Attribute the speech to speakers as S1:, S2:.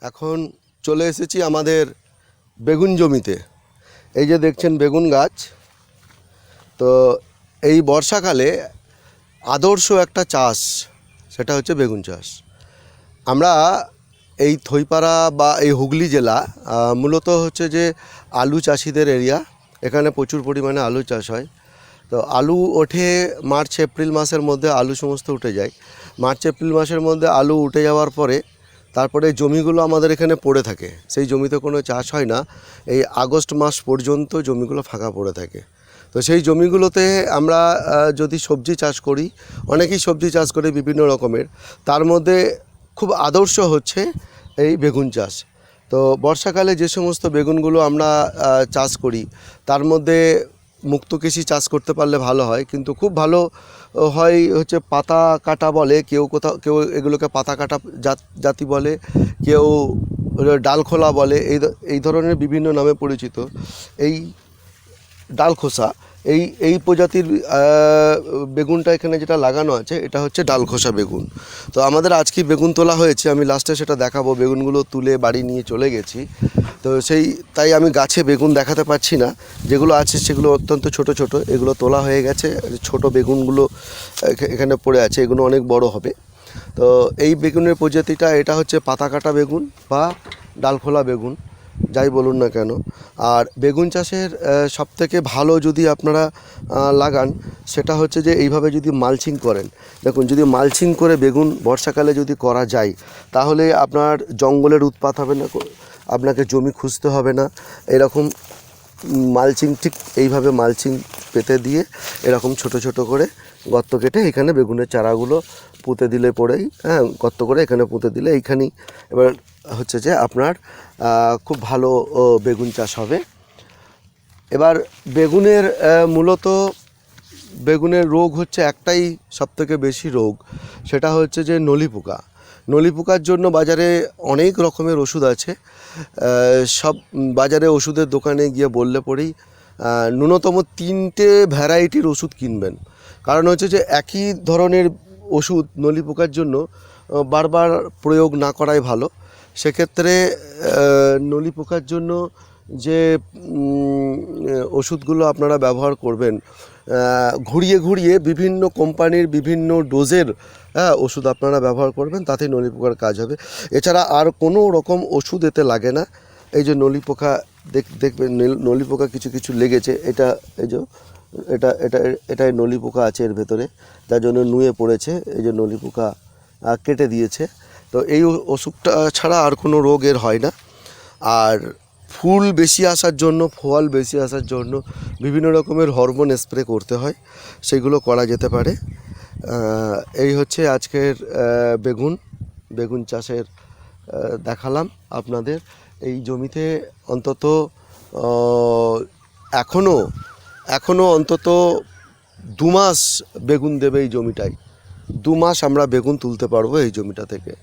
S1: এখন চলে এসেছি আমাদের বেগুন জমিতে। এই যে দেখছেন বেগুন গাছ। তো এই বর্ষাকালে আদর্শ একটা চাষ, সেটা হচ্ছে বেগুন চাষ। আমরা এই থইপাড়া বা এই হুগলি জেলা মূলত হচ্ছে যে আলু চাষিদের এরিয়া। এখানে প্রচুর পরিমাণে আলু চাষ হয়। তো আলু ওঠে মার্চ এপ্রিল মাসের মধ্যে, আলু সমস্ত উঠে যায়। মার্চ এপ্রিল মাসের মধ্যে আলু উঠে যাওয়ার পরে তারপরে জমিগুলো আমাদের এখানে পড়ে থাকে, সেই জমিতে কোনো চাষ হয় না। এই আগস্ট মাস পর্যন্ত জমিগুলো ফাঁকা পড়ে থাকে। তো সেই জমিগুলোতে আমরা যদি সবজি চাষ করি, অনেকেই সবজি চাষ করে বিভিন্ন রকমের, তার মধ্যে খুব আদর্শ হচ্ছে এই বেগুন চাষ। তো বর্ষাকালে যে সমস্ত বেগুনগুলো আমরা চাষ করি, তার মধ্যে মুক্তকেশী চাষ করতে পারলে ভালো হয়। কিন্তু খুব ভালো হয় হচ্ছে পাতা কাটা বলে, কেউ এগুলোকে পাতা কাটা জাতি বলে, কেউ ডালখোলা বলে, এই ধরনের বিভিন্ন নামে পরিচিত। এই ডালখোসা, এই প্রজাতির বেগুনটা এখানে যেটা লাগানো আছে, এটা হচ্ছে ডালখোসা বেগুন। তো আমাদের আজকে বেগুন তোলা হয়েছে, আমি লাস্টে সেটা দেখাবো। বেগুনগুলো তুলে বাড়ি নিয়ে চলে গেছি। তো তাই আমি গাছে বেগুন দেখাতে পারছি না। যেগুলো আছে সেগুলো অত্যন্ত ছোট ছোট, এগুলো তোলা হয়ে গেছে। ছোট বেগুনগুলো এখানে পড়ে আছে, এগুলো অনেক বড় হবে। তো এই বেগুনের প্রজাতিটা, এটা হচ্ছে পাতা কাটা বেগুন বা ডালখোলা বেগুন, যাই বলুন না কেন। আর বেগুন চাষের সবথেকে ভালো যদি আপনারা লাগান, সেটা হচ্ছে যে এইভাবে যদি মালচিং করেন। দেখুন, যদি মালচিং করে বেগুন বর্ষাকালে যদি করা যায়, তাহলে আপনার জঙ্গলের উৎপাত হবে না, আপনাকে জমি খুঁজতে হবে না। এরকম মালচিং, ঠিক এইভাবে মালচিং পেতে দিয়ে এরকম ছোট ছোট করে গর্ত কেটে এখানে বেগুনের চারাগুলো পুঁতে দিলে পরেই, গর্ত করে এখানে পুঁতে দিলে এইখানেই এবার হচ্ছে যে আপনার খুব ভালো বেগুন চাষ হবে। এবার মূলত বেগুনের রোগ হচ্ছে একটাই, সবথেকে বেশি রোগ, সেটা হচ্ছে যে নলি পোকা। নলি পোকার জন্য বাজারে অনেক রকমের ওষুধ আছে। সব বাজারে ওষুধের দোকানে গিয়ে বললে পরেই ন্যূনতম 3টে ভ্যারাইটির ওষুধ কিনবেন। কারণ হচ্ছে যে একই ধরনের ওষুধ নলি পোকার জন্য বারবার প্রয়োগ না করাই ভালো। সেক্ষেত্রে নলি পোকার জন্য যে ওষুধগুলো আপনারা ব্যবহার করবেন, ঘুরিয়ে ঘুরিয়ে বিভিন্ন কোম্পানির বিভিন্ন ডোজের ওষুধ আপনারা ব্যবহার করবেন, তাতেই নলি পোকার কাজ হবে। এছাড়া আর কোনো রকম ওষুধ এতে লাগে না। এই যে নলি পোকা, দেখবেন নলি পোকা কিছু কিছু লেগেছে, এটা এই যে এটাই নলি পোকা আছে এর ভেতরে, যার জন্য নুয়ে পড়েছে। এই যে নলি পোকা কেটে দিয়েছে। তো এই ওষুধটা ছাড়া আর কোনো রোগ এর হয় না। আর ফুল বেশি আসার জন্য, ফল বেশি আসার জন্য বিভিন্ন রকমের হরমোন স্প্রে করতে হয়, সেগুলো করা যেতে পারে। এই হচ্ছে আজকের বেগুন চাষের দেখালাম আপনাদের। এই জমিতে অন্তত এখনও অন্তত 2 মাস বেগুন দেবে এই জমিটায়। 2 মাস আমরা বেগুন তুলতে পারবো এই জমিটা থেকে।